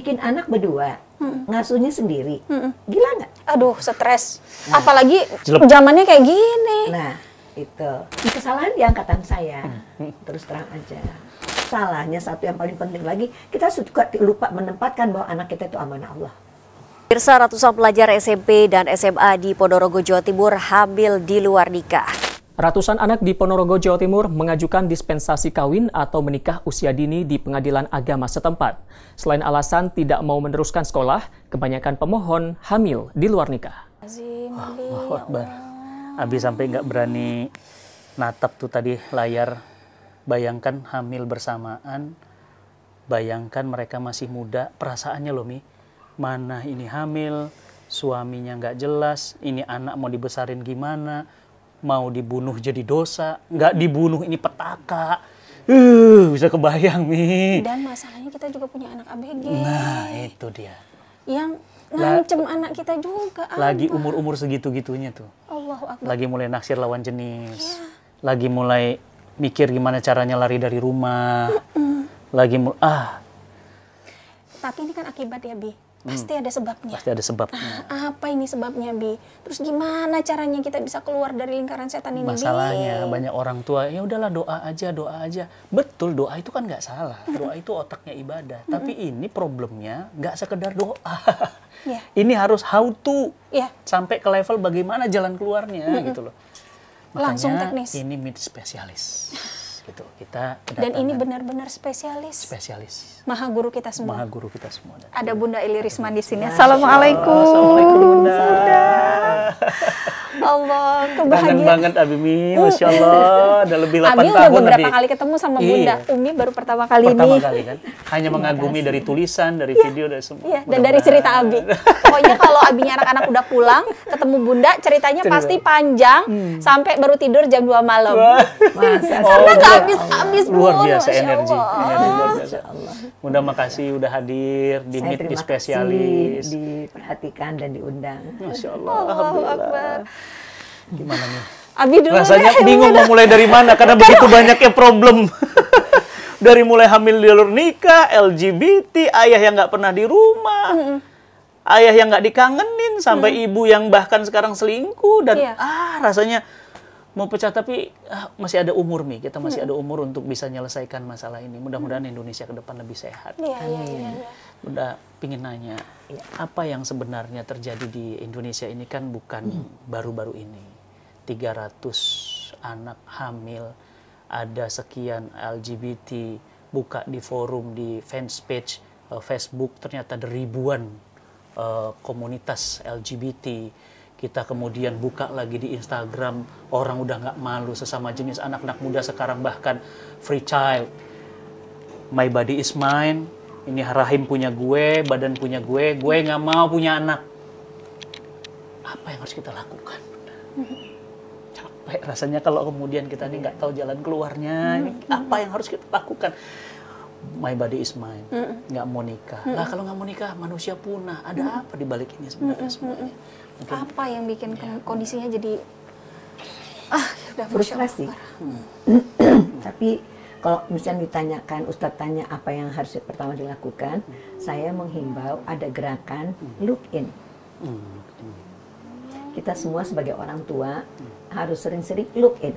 didikin anak berdua, ngasuhnya sendiri, gila nggak? Aduh, stres. Apalagi zamannya kayak gini. Nah, itu kesalahan di angkatan saya, terus terang aja. Salahnya satu yang paling penting lagi, kita suka lupa menempatkan bahwa anak kita itu amanah Allah. Pemirsa, ratusan pelajar SMP dan SMA di Ponorogo, Jawa Timur hamil di luar nikah. Ratusan anak di Ponorogo, Jawa Timur mengajukan dispensasi kawin atau menikah usia dini di pengadilan agama setempat. Selain alasan tidak mau meneruskan sekolah, kebanyakan pemohon hamil di luar nikah. Allahu Akbar. Abi sampai nggak berani natap tuh tadi layar. Bayangkan hamil bersamaan, bayangkan mereka masih muda, perasaannya loh Mi. Mana ini hamil, suaminya nggak jelas, ini anak mau dibesarin gimana, mau dibunuh jadi dosa, nggak dibunuh ini petaka. Bisa kebayang Mi. Dan masalahnya kita juga punya anak ABG. Nah itu dia. Yang ngancem anak kita juga. Lagi umur-umur segitu-gitunya tuh. Allahu Akbar. Lagi mulai naksir lawan jenis. Lagi mulai mikir gimana caranya lari dari rumah. Tapi ini kan akibat ya, Bi. Pasti ada sebabnya. Pasti ada sebabnya. Apa ini sebabnya, Bi? Terus gimana caranya kita bisa keluar dari lingkaran setan ini, Bi? Masalahnya banyak orang tua, ya udahlah doa aja. Betul, doa itu kan nggak salah. Doa itu otaknya ibadah. Tapi ini problemnya nggak sekedar doa. Ini harus how to. Sampai ke level bagaimana jalan keluarnya gitu loh. Makanya langsung teknis. Ini meet spesialis. Gitu. Kita dan ini benar-benar spesialis. Maha guru kita semua. Maha guru kita semua. Ada Bunda Ili Risman di sini. Assalamualaikum. Assalamualaikum Bunda. Allah, kebahagiaan. Kangen banget Abimi, Masya Allah. Udah lebih 8 Abi tahun udah beberapa Abi. kali ketemu sama Bunda. Umi baru pertama kali ini. Pertama kali kan. Hanya mengagumi dari tulisan, dari video, dari semua. Iya, dan dari cerita Abi. Pokoknya kalau Abinya anak-anak udah pulang, ketemu Bunda, ceritanya pasti panjang, sampai baru tidur jam 2 malam. Karena nggak habis-habis luar biasa Masya energi. Allah. Luar biasa. Bunda makasih udah hadir di Saya Meet terima di Spesialis. kasih diperhatikan dan diundang. Masya Allah. Allahu Akbar. Gimana nih? Abi dulu Rasanya deh, bingung mau mulai dari mana karena begitu banyaknya problem. Dari mulai hamil di luar nikah, LGBT, ayah yang nggak pernah di rumah, ayah yang nggak dikangenin, sampai ibu yang bahkan sekarang selingkuh dan rasanya mau pecah tapi masih ada umur Mi, kita masih ada umur untuk bisa menyelesaikan masalah ini. Mudah-mudahan Indonesia ke depan lebih sehat. Udah pingin nanya, apa yang sebenarnya terjadi di Indonesia ini kan bukan baru-baru ini. 300 anak hamil, ada sekian LGBT, buka di forum, di fanpage Facebook, ternyata ada ribuan komunitas LGBT. Kita kemudian buka lagi di Instagram, orang udah nggak malu sesama jenis, anak-anak muda sekarang bahkan free child. My body is mine, ini rahim punya gue, badan punya gue nggak mau punya anak. Apa yang harus kita lakukan? Capek rasanya kalau kemudian kita ini nggak tahu jalan keluarnya. Apa yang harus kita lakukan? My body is mine, nggak mau nikah. Lah kalau nggak mau nikah, manusia punah. Ada apa di balik ini sebenarnya? Mungkin, apa yang bikin kondisinya jadi udah frustrasi. Tapi kalau misalnya ditanyakan, Ustadz tanya apa yang harus pertama dilakukan, saya menghimbau ada gerakan look in. Kita semua sebagai orang tua harus sering-sering look in,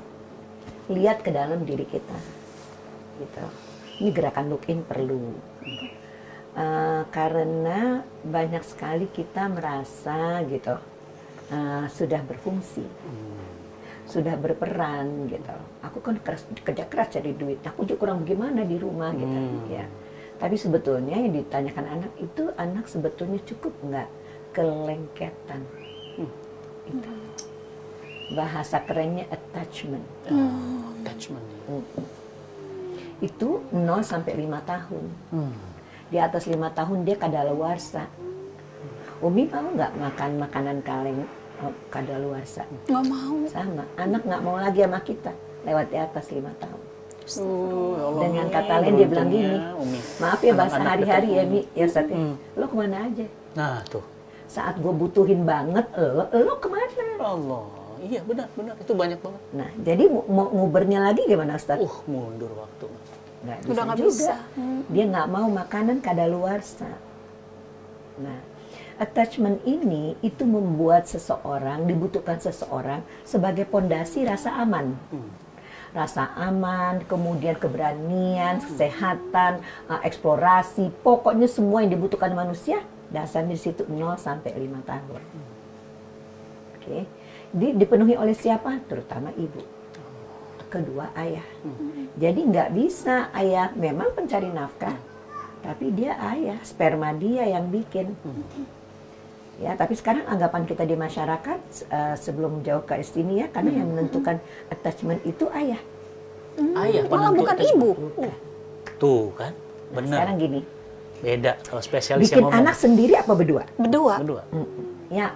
lihat ke dalam diri kita. Gitu. Ini gerakan look in perlu. Karena banyak sekali kita merasa gitu sudah berfungsi, sudah berperan gitu. Aku kan kerja keras cari duit, aku juga kurang bagaimana di rumah gitu ya. Tapi sebetulnya yang ditanyakan anak itu, anak sebetulnya cukup nggak kelengketan. Gitu. Bahasa kerennya attachment. Attachment. Itu 0 sampai 5 tahun. Di atas 5 tahun dia kadaluarsa. Umi mau nggak makan makanan kaleng kadaluarsa? Nggak mau. Sama, anak nggak mau lagi sama kita lewat di atas 5 tahun. Dengan kata lain dia bilang gini, maaf ya bahasa hari-hari ya Mi, ya Ustadz, lo kemana aja? Nah tuh. Saat gue butuhin banget, lo kemana? Allah, iya benar, itu banyak banget. Nah, jadi mau ngubernya lagi gimana Ustadz? Mundur waktu. Nggak bisa juga. Dia nggak mau makanan kadaluarsa. Nah, attachment ini itu membuat seseorang, dibutuhkan seseorang sebagai pondasi rasa aman. Rasa aman, kemudian keberanian, kesehatan, eksplorasi, pokoknya semua yang dibutuhkan manusia, dasarnya di situ 0 sampai 5 tahun. Oke. Dipenuhi oleh siapa? Terutama ibu. Kedua ayah. Jadi nggak bisa ayah memang pencari nafkah, tapi dia ayah, sperma dia yang bikin. Ya, tapi sekarang anggapan kita di masyarakat sebelum jauh ke sini ya, karena yang menentukan attachment itu ayah. Ayah Malah penentu bukan attachment. ibu. Tuh kan, Nah, benar. sekarang gini, Beda kalau spesialis bikin yang ngomong. anak sendiri apa berdua? Berdua. Berdua. Yang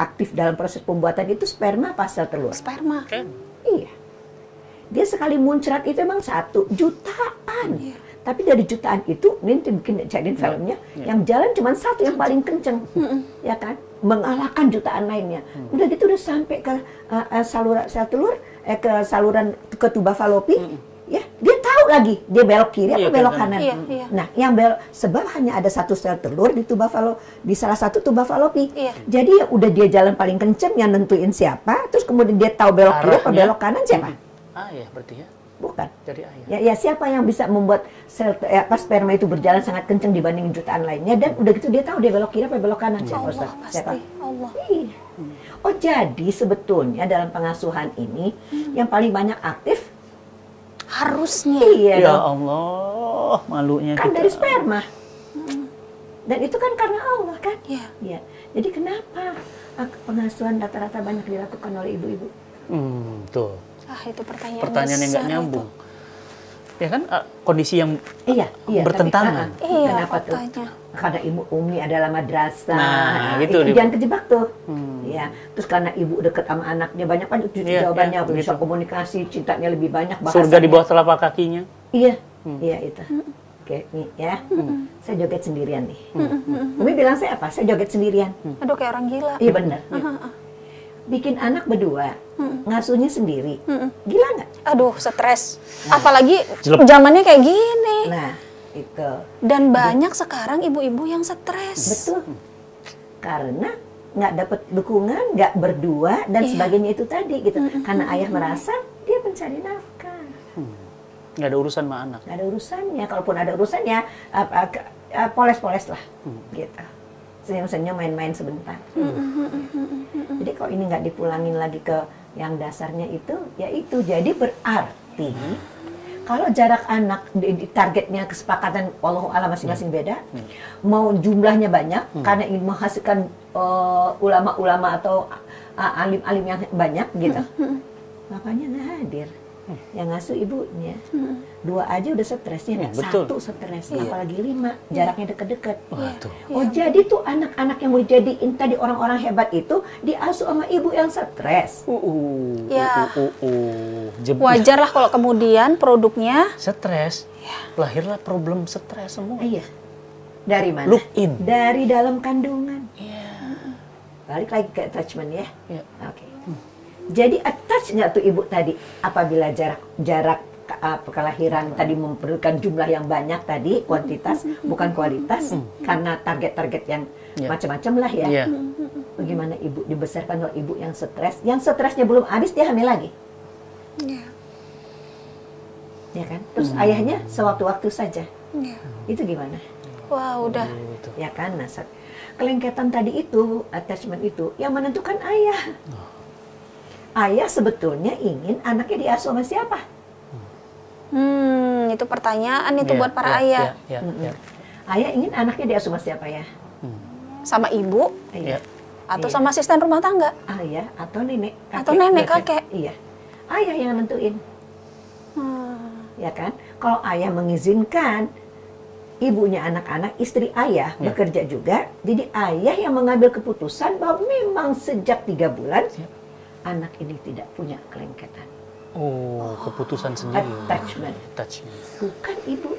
aktif dalam proses pembuatan itu sperma apa sel telur? Sperma. Kan? Iya. Dia sekali muncrat itu emang 1 jutaan. Tapi dari jutaan itu, ini bikin jadiin filmnya, yang jalan cuma 1 yang paling kenceng, ya kan? Mengalahkan jutaan lainnya. Udah gitu udah sampai ke saluran sel telur, ke saluran ke tuba falopi, ya dia tahu lagi dia belok kiri atau Iya, belok kan. kanan. Iya, iya. Nah, yang sebab hanya ada 1 sel telur di tuba di salah satu tuba falopi. Iya. Jadi ya udah dia jalan paling kenceng yang nentuin siapa, terus kemudian dia tahu belok kiri atau Arahnya. belok kanan siapa? Ayah berarti ya. Bukan. Dari ayah. Ya siapa yang bisa membuat sperma itu berjalan sangat kencang dibanding jutaan lainnya, dan udah gitu dia tahu dia belok kiri apa belok kanan siapa? Allah Ustaz? pasti. Siapa? Allah. Iya. Oh, jadi sebetulnya dalam pengasuhan ini yang paling banyak aktif Harusnya. iya Ya dong, Allah, malunya kan kita. dari sperma. Dan itu kan karena Allah kan? Iya. Iya. Jadi kenapa pengasuhan rata-rata banyak dilakukan oleh ibu-ibu? Tuh. Ah, itu pertanyaan Pertanyaan yang nggak besar nyambung. Ya kan kondisi yang Iya, bertentangan. Tapi, Iya, kenapa tuh? makanya. Karena ibu Umi adalah madrasah. Nah, gitu itu dia. jangan kejebak tuh. Ya, terus karena ibu deket sama anaknya banyak Iya, jawabannya, iya, bisa begitu. komunikasi, cintanya lebih banyak, Surga bahasanya. di bawah telapak kakinya. Iya, iya itu. Oke, nih ya. Saya joget sendirian nih. Umi bilang saya apa? Saya joget sendirian. Aduh, kayak orang gila. Iya benar. Bikin anak berdua, ngasuhnya sendiri. Gila nggak? Aduh, stres. Apalagi Jelek. zamannya kayak gini. Nah, itu. Dan banyak sekarang ibu-ibu yang stres. Betul. Karena nggak dapat dukungan, nggak berdua dan Iya. sebagainya itu tadi gitu. Karena ayah merasa dia pencari nafkah, Nggak ada urusan sama anak. nggak ada urusannya. Kalaupun ada urusannya, poles-poles lah, gitu. Senyum-senyum, main-main sebentar. Jadi kalau ini nggak dipulangin lagi ke yang dasarnya itu, ya itu. Jadi berarti kalau jarak anak targetnya kesepakatan Wallahu a'lam masing-masing beda, mau jumlahnya banyak karena ingin menghasilkan ulama-ulama atau alim-alim yang banyak gitu, bapaknya nggak hadir, yang ngasuh ibunya. 2 aja udah stresnya, nggak betul. 1 stres, apalagi 5, jaraknya deket-deket. Wah, tuh. Oh, jadi tuh anak-anak yang mau jadiin tadi orang-orang hebat itu diasuh sama ibu yang stres. Ya. Wajar. Wajar lah kalau kemudian produknya Stres. Lahirlah problem stres semua. Iya. Dari mana? Look in. Dari dalam kandungan. Iya. Balik lagi ke attachment ya. Iya. Oke. Jadi attach nggak tuh ibu tadi apabila jarak kelahiran tadi memerlukan jumlah yang banyak tadi, kuantitas bukan kualitas, karena target-target yang Iya. macam-macam lah ya. Iya. Bagaimana ibu dibesarkan oleh ibu yang stres, yang stresnya belum habis dia hamil lagi, ya kan? Terus ayahnya sewaktu-waktu saja, itu gimana? wah udah Ya kan, nah, kelengketan tadi itu, attachment itu, yang menentukan ayah. Ayah sebetulnya ingin anaknya diasuh sama siapa? itu pertanyaan itu Iya, buat para iya, ayah. iya, iya, Ayah ingin anaknya diasuh sama siapa ya? Sama ibu iya. atau Iya. sama asisten rumah tangga Ayah atau nenek, kakek. atau nenek kakek. Iya, ayah yang nentuin, ya kan? Kalau ayah mengizinkan ibunya anak-anak, istri ayah bekerja juga, jadi ayah yang mengambil keputusan bahwa memang sejak 3 bulan anak ini tidak punya kelengketan. Oh, keputusan sendiri. Attachment. Attachment. Bukan ibu,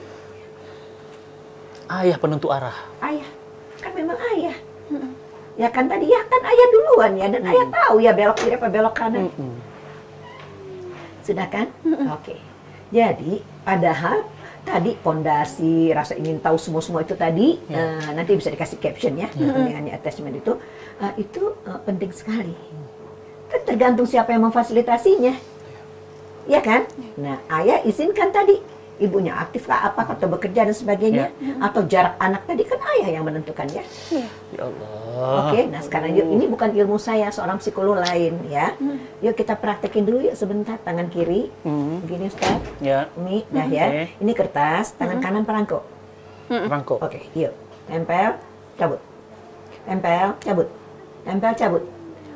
Ayah penentu arah. ayah. Kan memang ayah. Ya kan tadi, ya kan ayah duluan ya, dan ayah tahu ya belok kiri apa belok kanan. Sudah kan? Oke. Jadi, padahal tadi pondasi, rasa ingin tahu semua itu tadi, nanti bisa dikasih caption ya, dengan attachment itu penting sekali. Kan tergantung siapa yang memfasilitasinya, ya kan? Nah, ayah izinkan tadi, ibunya aktif kah apa atau bekerja dan sebagainya, atau jarak anak tadi kan ayah yang menentukan ya. Ya Allah. Oke, nah sekarang yuk, ini bukan ilmu saya, seorang psikolog lain ya. Yuk kita praktekin dulu yuk sebentar, tangan kiri, begini Ustaz. Ya. Ini dah ya. Ini kertas, tangan kanan perangko. Rangko. Oke, yuk. Tempel, cabut. Tempel, cabut. Tempel, cabut.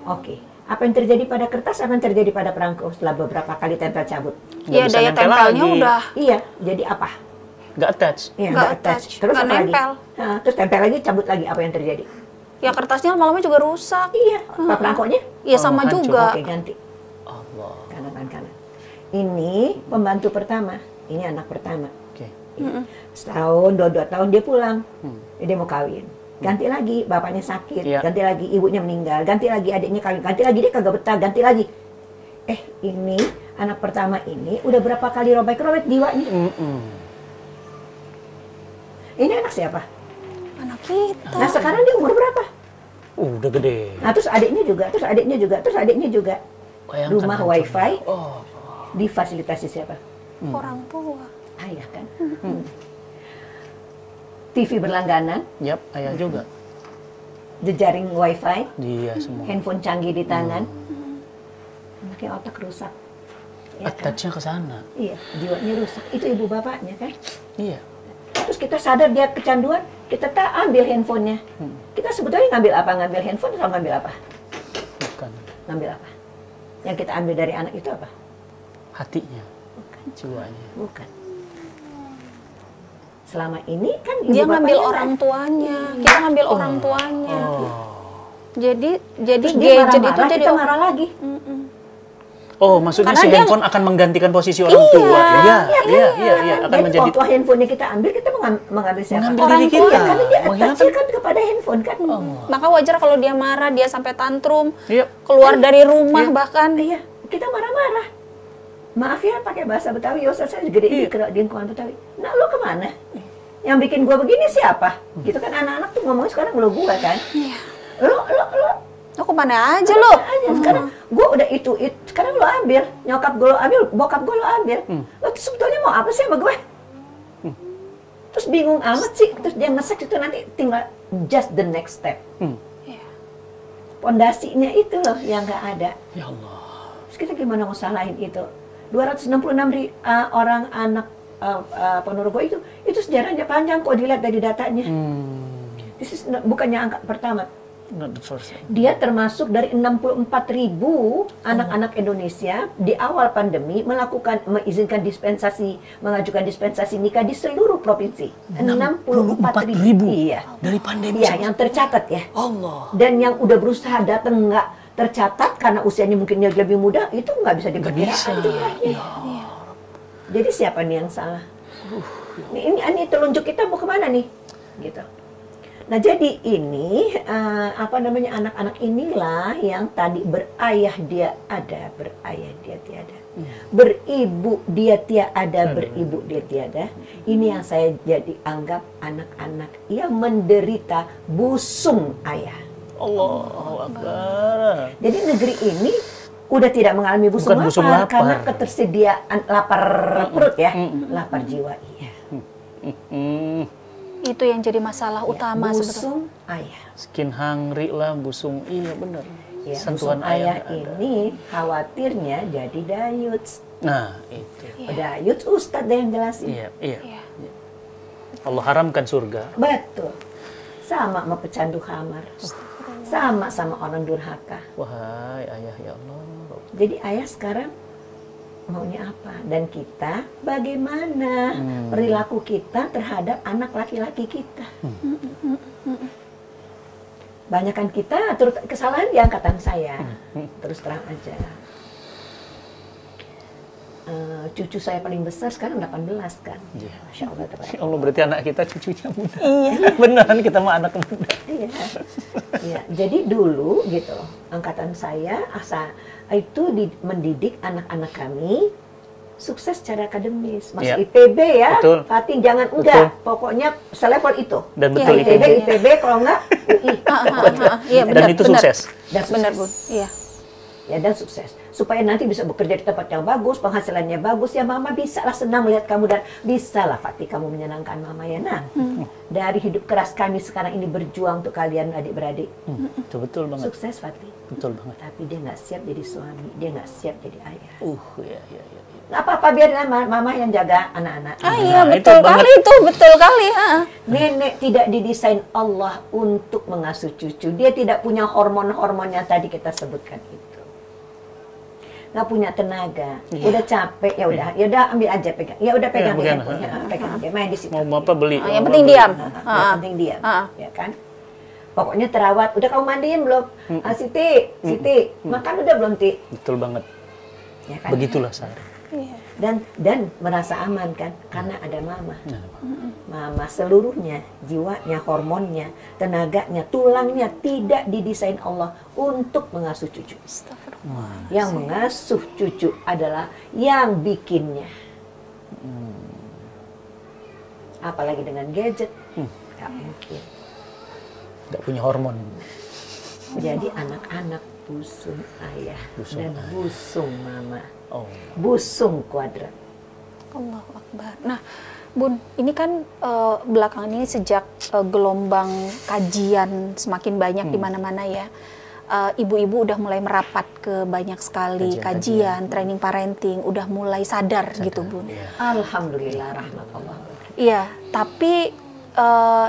Oke. Apa yang terjadi pada kertas, apa yang terjadi pada perangko setelah beberapa kali tempel cabut? Iya, bisa daya nempel tempelnya lagi. udah Iya, jadi apa? Nggak attach. Iya, Nggak nggak attach. attach, Terus nggak apa lagi? nempel. Nah, terus tempel lagi, cabut lagi. Apa yang terjadi? ya kertasnya lama-lama juga rusak. Iya, apa perangkonya? Iya sama hancur. juga. Oke, ganti. Allah. Kanan. Ini pembantu pertama. Ini anak pertama. Oke. Setahun, 2 tahun dia pulang. Dia mau kawin. Ganti lagi, bapaknya sakit. Iya. Ganti lagi, ibunya meninggal. Ganti lagi, adiknya kawin. Ganti lagi, dia kagak betah. Ganti lagi. Ini anak pertama ini udah berapa kali robek-robek jiwanya. Ini anak siapa? Anak kita. Nah sekarang dia umur berapa? Udah gede. Nah terus adiknya juga. Bayangkan Rumah hancurnya. wifi Oh. difasilitasi siapa? Orang tua. Ayah kan. TV berlangganan, Yap, ayah juga. jejaring wifi, Dia semua. handphone canggih di tangan. Anaknya otak rusak. Ya kan? Attach-nya ke sana. Iya, jiwanya rusak. Itu ibu bapaknya kan. Iya. Terus kita sadar dia kecanduan, kita tak ambil handphonenya. Kita sebetulnya ngambil apa? Ngambil handphone atau ngambil apa? Bukan. Ngambil apa? Yang kita ambil dari anak itu apa? Hatinya, Bukan. jiwanya. Bukan. Selama ini kan ibu Dia ngambil bapaknya orang nggak- tuanya. Kita ngambil orang tuanya. Jadi Terus dia gadget itu marah-marah, jadi kita marah lagi. Oh, maksudnya Karena si dia- handphone akan menggantikan posisi orang tua. Iya. Akan Jadi menjadi waktu handphonenya kita ambil, kita mengambil siapa? mengambil Orang diri tua. kita. Karena dia Menghilangkan. attach-nya kan kepada handphone kan. maka wajar kalau dia marah, dia sampai tantrum, Iya. keluar dari rumah bahkan. Iya, kita marah-marah. Maaf ya pakai bahasa Betawi, ya Ustaz, saya gede ini kalau di lingkungan Betawi. Nah lo kemana? Yang bikin gua begini siapa? Gitu kan anak-anak tuh ngomongnya sekarang lo gua kan. Lo Lo kemana aja lo? aja sekarang gua udah itu sekarang lo ambil, nyokap gua lo ambil, bokap gua lo ambil. Lo tuh sebetulnya mau apa sih sama gue? Terus bingung amat sih, terus dia nge-sex itu nanti tinggal just the next step. Pondasinya itu loh yang nggak ada. Ya Allah. Terus kita gimana mau salahin itu? 266 orang anak Ponorogo itu sejarahnya panjang kok dilihat dari datanya. Bukannya angka pertama. Not the first. Dia termasuk dari 64.000 anak-anak Indonesia di awal pandemi mengizinkan mengajukan dispensasi nikah di seluruh provinsi. 64.000 Iya. dari pandemi. Iya, yang tercatat ya. Allah. Dan yang udah berusaha datang nggak tercatat karena usianya mungkin lebih muda, itu nggak bisa diperkirakan jumlahnya. Jadi siapa nih yang salah? Ini telunjuk kita mau kemana nih? Gitu. Nah jadi ini anak-anak inilah yang tadi berayah dia ada, berayah dia tiada, beribu dia tiada, beribu dia tiada. Ini yang saya jadi anggap anak-anak yang menderita busung ayah. Allahu Akbar. Jadi negeri ini udah tidak mengalami busung Bukan busung lapar lapar. karena ketersediaan lapar perut ya, lapar jiwa iya. Itu yang jadi masalah utama sebetulnya. Busung ayah. Skin hungry lah, busung. Iya benar. Ya, Sentuhan busung ayah ayah nggak ada. ini khawatirnya jadi dayuts. Nah, itu. Dayuts Ustadz yang jelasin. Iya. Allah haramkan surga. Betul. Sama sama pecandu khamar. Sama orang durhaka. Wahai ayah ya Allah. Jadi ayah sekarang maunya apa? Dan kita bagaimana perilaku kita terhadap anak laki-laki kita? Banyakan kita kesalahan di angkatan saya. Terus terang aja. Cucu saya paling besar sekarang 18 kan. Iya. Masya Allah. Ya Allah, berarti anak kita cucunya muda. Iya. Beneran kita mah anak muda. Iya. Iya. Jadi dulu gitu loh, angkatan saya itu mendidik anak-anak kami sukses secara akademis, masuk Iya. IPB ya, Betul. Fatih jangan enggak, pokoknya selevel itu. Dan betul IPB, IPB. IPB kalau enggak UI. Iya, Dan benar, itu benar. sukses. Dan sukses. Benar, Bun. Iya. Ya, dan sukses. Supaya nanti bisa bekerja di tempat yang bagus, penghasilannya bagus, ya Mama bisa lah senang melihat kamu dan bisa lah Fatih kamu menyenangkan Mama ya nak. Dari hidup keras kami sekarang ini berjuang untuk kalian adik-beradik. Itu betul banget. Sukses Fatih. Betul banget. Tapi dia nggak siap jadi suami, dia nggak siap jadi ayah. Ya, ya, ya. Nggak apa-apa, biar Mama yang jaga anak-anak. Iya, Nah, betul itu kali itu, betul kali. Nenek tidak didesain Allah untuk mengasuh cucu. Dia tidak punya hormon-hormon yang tadi kita sebutkan itu. Nggak punya tenaga, udah capek, ya udah ambil aja pegang, ya udah pegang pegang. handphone, pegang aja, main di situ. Mau apa beli? Yang penting diam. Yang penting diam, ya kan? Pokoknya terawat. Udah kamu mandiin belum? Siti, makan udah belum Ti? Betul banget. Ya kan? Begitulah Sari. Dan merasa aman kan, karena ada Mama. Mama seluruhnya, jiwanya, hormonnya, tenaganya, tulangnya tidak didesain Allah untuk mengasuh cucu. Yang mengasuh cucu adalah yang bikinnya. Apalagi dengan gadget, nggak mungkin. Nggak punya hormon. Jadi anak-anak busung ayah Busung dan ayah. busung Mama. Oh. Busung kuadrat. Allahu Akbar. Nah, Bun, ini kan belakangan ini sejak gelombang kajian semakin banyak di mana-mana ya. Ibu-ibu udah mulai merapat ke banyak sekali kajian, training parenting, udah mulai sadar gitu, Bun. Iya. Alhamdulillah rahmat Allah. Iya, tapi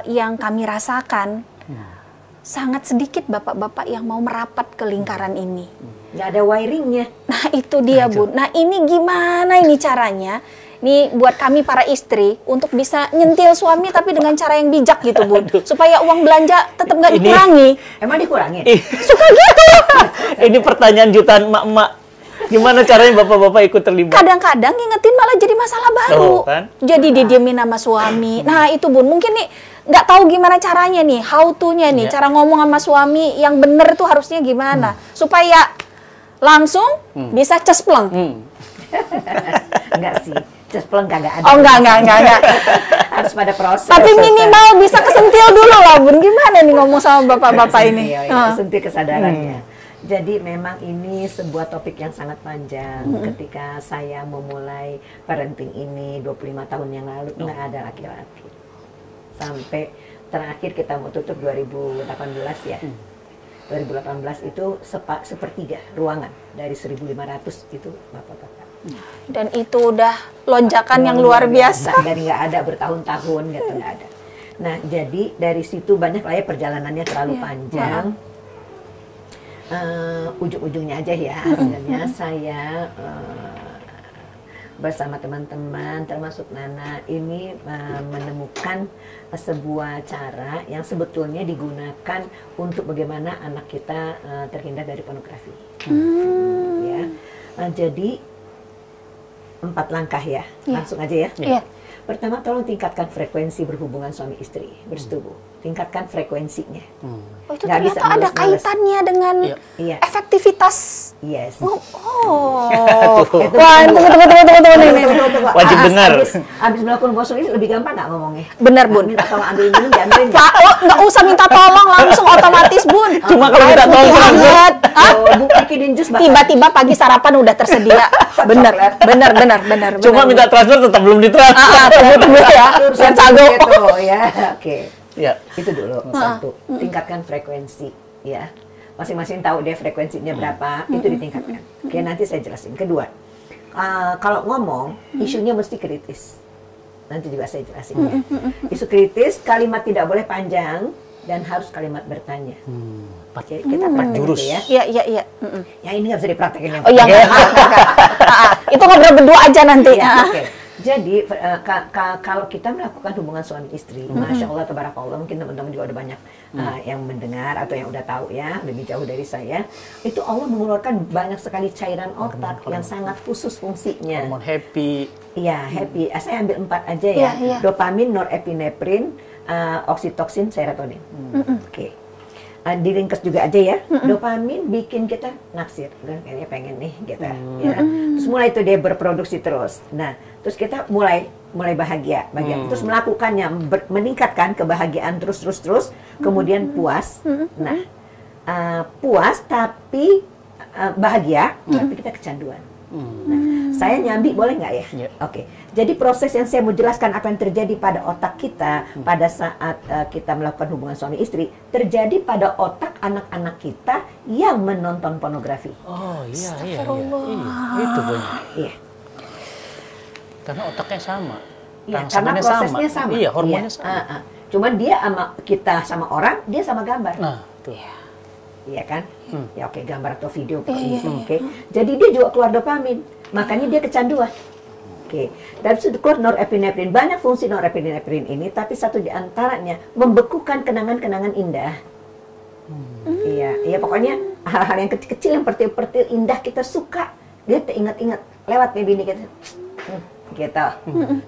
yang kami rasakan sangat sedikit bapak-bapak yang mau merapat ke lingkaran ini. Nggak ada wiringnya. Nah, itu dia, Bun. Nah, ini gimana ini caranya? Ini buat kami para istri untuk bisa nyentil suami tapi dengan cara yang bijak gitu, Bun. Supaya uang belanja tetap nggak Ini- dikurangi. Emang dikurangin? Suka gitu. Ini pertanyaan jutaan emak-emak. Gimana caranya bapak-bapak ikut terlibat? Kadang-kadang ngingetin malah jadi masalah baru. Oh, kan? Jadi didiemin sama suami. Nah, itu, Bun. Mungkin nih nggak tahu gimana caranya nih, how to-nya nih, cara ngomong sama suami yang bener tuh harusnya gimana. Supaya langsung bisa cespleng. Enggak sih. Cespleng kagak ada. Oh, enggak. Harus pada proses. Tapi minimal bisa kesentil dulu lah, Bun. Gimana nih ngomong sama bapak-bapak ini? Sentil kesadarannya. Jadi memang ini sebuah topik yang sangat panjang. Ketika saya memulai parenting ini 25 tahun yang lalu, nggak ada laki-laki. Sampai terakhir kita mau tutup 2018 ya. 2018 itu sepertiga ruangan dari 1.500 itu bapak-bapak. Dan itu udah lonjakan yang luar biasa. Dari nggak ada bertahun-tahun gitu, nggak ada. Nah, jadi dari situ banyak lah ya perjalanannya terlalu panjang. Ujung-ujungnya aja ya hasilnya saya bersama teman-teman termasuk Nana ini menemukan sebuah cara yang sebetulnya digunakan untuk bagaimana anak kita terhindar dari pornografi. Ya, jadi 4 langkah ya, langsung aja ya. Iya. Pertama, tolong tingkatkan frekuensi berhubungan suami istri bersetubuh. Tingkatkan frekuensinya. Oh, itu Nggak bisa ternyata ada males-males. kaitannya dengan Iya. efektivitas. Yes. Oh. Itu Wah, tunggu. Wajib dengar. Abis melakukan bosan ini lebih gampang nggak ngomongnya? Benar, Bun. Minta tolong ambil minum, diambilin nggak? Pak, lo nggak usah minta tolong, langsung otomatis, Bun. Cuma kalau minta Air putih tolong hangat. Hah? Bikinin jus bakal. Tiba-tiba pagi sarapan udah tersedia. Bener. Cuma minta transfer tetap belum ditransfer. Tunggu ya. Biar saldo. Gitu, ya. Oke. Ya. Itu dulu satu. Tingkatkan frekuensi, ya. Masing-masing tahu deh frekuensinya berapa, itu ditingkatkan. Oke, nanti saya jelasin. Kedua, kalau ngomong, isunya mesti kritis. Nanti juga saya jelasin ya. Isu kritis, kalimat tidak boleh panjang dan harus kalimat bertanya. Oke, kita praktek jurus. gitu ya. Iya. Ya ini nggak bisa dipraktekin yang Oh iya. Itu ngobrol berdua aja nanti. ya, oke. Jadi kalau kita melakukan hubungan suami istri, masya Allah, tabarakallah, mungkin teman-teman juga udah banyak yang mendengar atau yang udah tahu ya, lebih jauh dari saya, itu Allah mengeluarkan banyak sekali cairan otak yang sangat khusus fungsinya. Hormon happy. Iya, happy. Saya ambil 4 aja ya. Iya. Dopamin, norepinefrin, oksitoksin, serotonin. Oke. diringkes juga aja ya. Dopamin bikin kita naksir, kayaknya pengen nih gitu ya. Terus mulai itu dia berproduksi terus. Nah, terus kita mulai bahagia. Terus melakukannya, meningkatkan kebahagiaan terus, kemudian puas. Nah, puas tapi bahagia, tapi kita kecanduan. Nah, saya nyambi boleh nggak ya? Oke. Jadi proses yang saya mau jelaskan apa yang terjadi pada otak kita pada saat kita melakukan hubungan suami istri terjadi pada otak anak-anak kita yang menonton pornografi. Oh iya. Itu banyak. Iya. Karena otaknya sama. Iya, karena prosesnya sama. Iya, hormonnya sama. Cuman dia sama kita sama orang, dia sama gambar. Nah, tuh. Iya kan? Ya oke, gambar atau video oke. Jadi dia juga keluar dopamin. Makanya dia kecanduan. Oke. Dan sudah keluar norepinefrin. Banyak fungsi norepinefrin ini, tapi satu di antaranya membekukan kenangan-kenangan indah. Iya, pokoknya hal-hal yang kecil-kecil yang pertil-pertil indah kita suka. Dia teringat-ingat lewat nih bini kita. Gitu.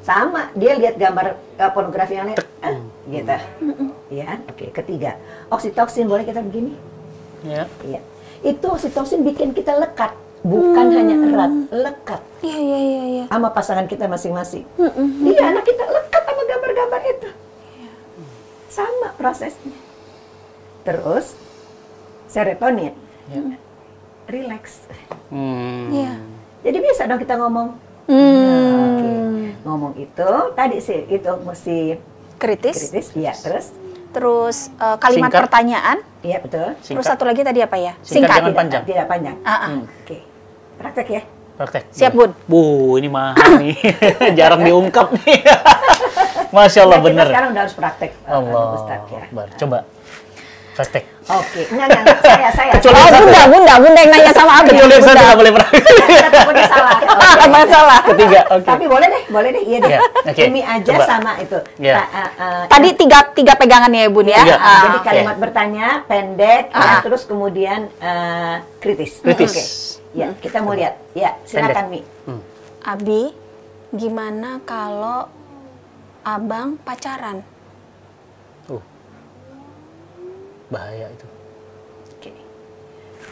Sama, dia lihat gambar pornografi yang lain. Gitu. Ya, oke. Ketiga, oksitoksin, boleh kita begini? Iya. Itu oksitoksin bikin kita lekat, bukan hanya erat, lekat. Iya. Sama pasangan kita masing-masing. Iya, anak kita lekat sama gambar-gambar itu. Sama prosesnya. Terus serotonin, relax. Iya. Jadi bisa dong kita ngomong. Oke. Ngomong itu tadi sih itu mesti Kritis. Iya. Terus kalimat Singkat. pertanyaan. Iya betul. Terus satu lagi tadi apa ya? Singkat, jangan panjang. Tidak panjang. Ah. Oke. Praktek ya. Praktek. Siap, Bun. Bu, ini mahal nih. Jarang diungkap nih. Masya Allah, Nah, kita bener. sekarang udah harus praktek. Allah. Ustaz ya. Akbar. Coba. Praktek. Oke. Enggak. Saya. Kecuali Bunda yang nanya sama Abi. Kecuali yang satu nggak boleh praktek. Takutnya salah. Oke. Masalah. Ketiga, oke. Tapi boleh deh. Iya deh. Ya, oke. Demi aja Coba. sama itu. Ya. Tadi tiga pegangan ya, Bun ya. Tiga. Jadi oke. kalimat bertanya pendek, ya, terus kemudian kritis. Kritis. Oke. Ya, kita mau lihat. Ya, silakan Mi. Abi, gimana kalau Abang pacaran? Bahaya itu. Oke.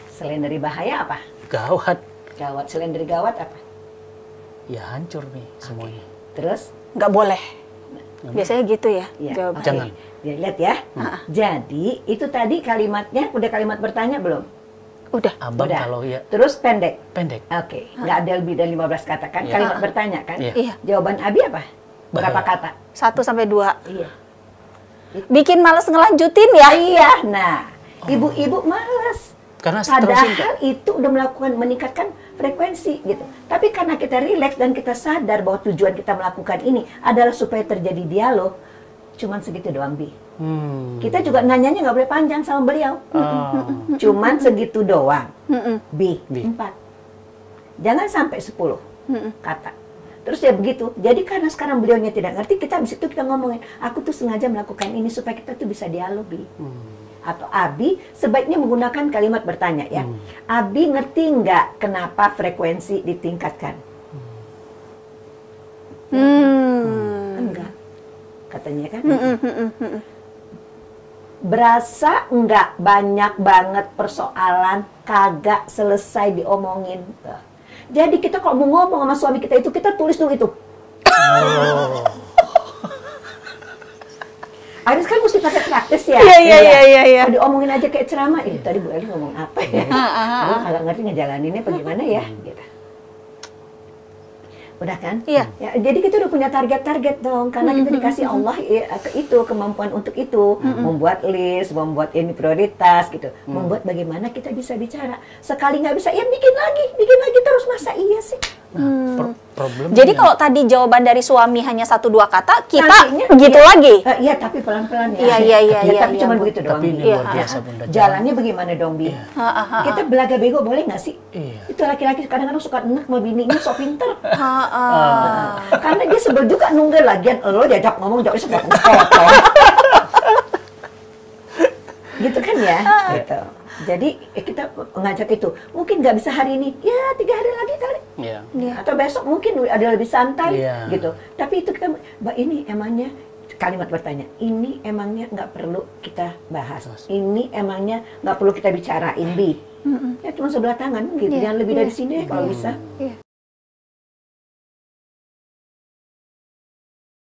Selain dari bahaya apa? Gawat. Gawat. Selain dari gawat apa? Ya hancur nih semuanya. Terus? Nggak boleh. Biasanya gitu ya, Ya, jawabannya. oke. Jangan. Ya, lihat ya. Jadi itu tadi kalimatnya udah kalimat bertanya belum? Udah. Abang Udah. kalau ya Terus pendek. pendek. Oke. Nggak ada lebih dari 15 kata kan? Iya. Kalimat bertanya kan? Iya. Iya. Jawaban Abi apa? Berapa Bahaya. kata? 1-2. Iya. Bikin males ngelanjutin ya. Iya. Nah, ibu-ibu malas. Karena seterusnya Padahal itu udah meningkatkan frekuensi gitu. Tapi karena kita rileks dan kita sadar bahwa tujuan kita melakukan ini adalah supaya terjadi dialog, cuman segitu doang Bi. Kita juga nanyanya nggak boleh panjang sama beliau. Cuman segitu doang. Bi. 4. Jangan sampai 10 kata. Terus ya begitu. Jadi karena sekarang beliaunya tidak ngerti, kita habis itu kita ngomongin, aku tuh sengaja melakukan ini supaya kita tuh bisa dialog, Bi. Atau Abi sebaiknya menggunakan kalimat bertanya ya. Abi ngerti nggak kenapa frekuensi ditingkatkan? Enggak. Katanya kan. Berasa nggak banyak banget persoalan kagak selesai diomongin. Jadi kita kalau mau ngomong sama suami kita itu, kita tulis dulu itu. Habis kan mesti pakai praktis ya. Iya. Kalau diomongin aja kayak ceramah, ini tadi Bu Eli ngomong apa ya? Gue agak ngerti ngejalaninnya bagaimana ya, gitu. Udah kan? Iya. Ya, jadi kita udah punya target-target dong, karena kita dikasih Allah itu kemampuan untuk itu, membuat list, membuat ini prioritas gitu, membuat bagaimana kita bisa bicara. Sekali nggak bisa, ya bikin lagi terus, masa iya sih? Problem. Jadi kalau tadi jawaban dari suami hanya 1-2 kata, kita Nantinya, begitu iya. lagi. Iya, tapi pelan-pelan ya. Iya, Tapi iya, cuma Bu. begitu doang. Tapi ini Bi. luar biasa, Bunda. Jalannya bagaimana dong, Bi? Kita belaga bego boleh nggak sih? Iya. Itu laki-laki kadang-kadang suka enak sama bininya, sok pinter. Karena dia sebel juga nunggil lagian lo diajak ngomong jauh sepotong. Gitu kan ya? Gitu. Jadi kita ngajak itu, mungkin nggak bisa hari ini, ya 3 hari lagi kali. Iya. Atau besok mungkin ada lebih santai Iya. gitu. Tapi itu kita, Mbak ini emangnya kalimat bertanya, ini emangnya nggak perlu kita bahas, ini emangnya nggak perlu kita bicarain, Bi. Ya cuma sebelah tangan gitu, jangan lebih dari sini kalau bisa.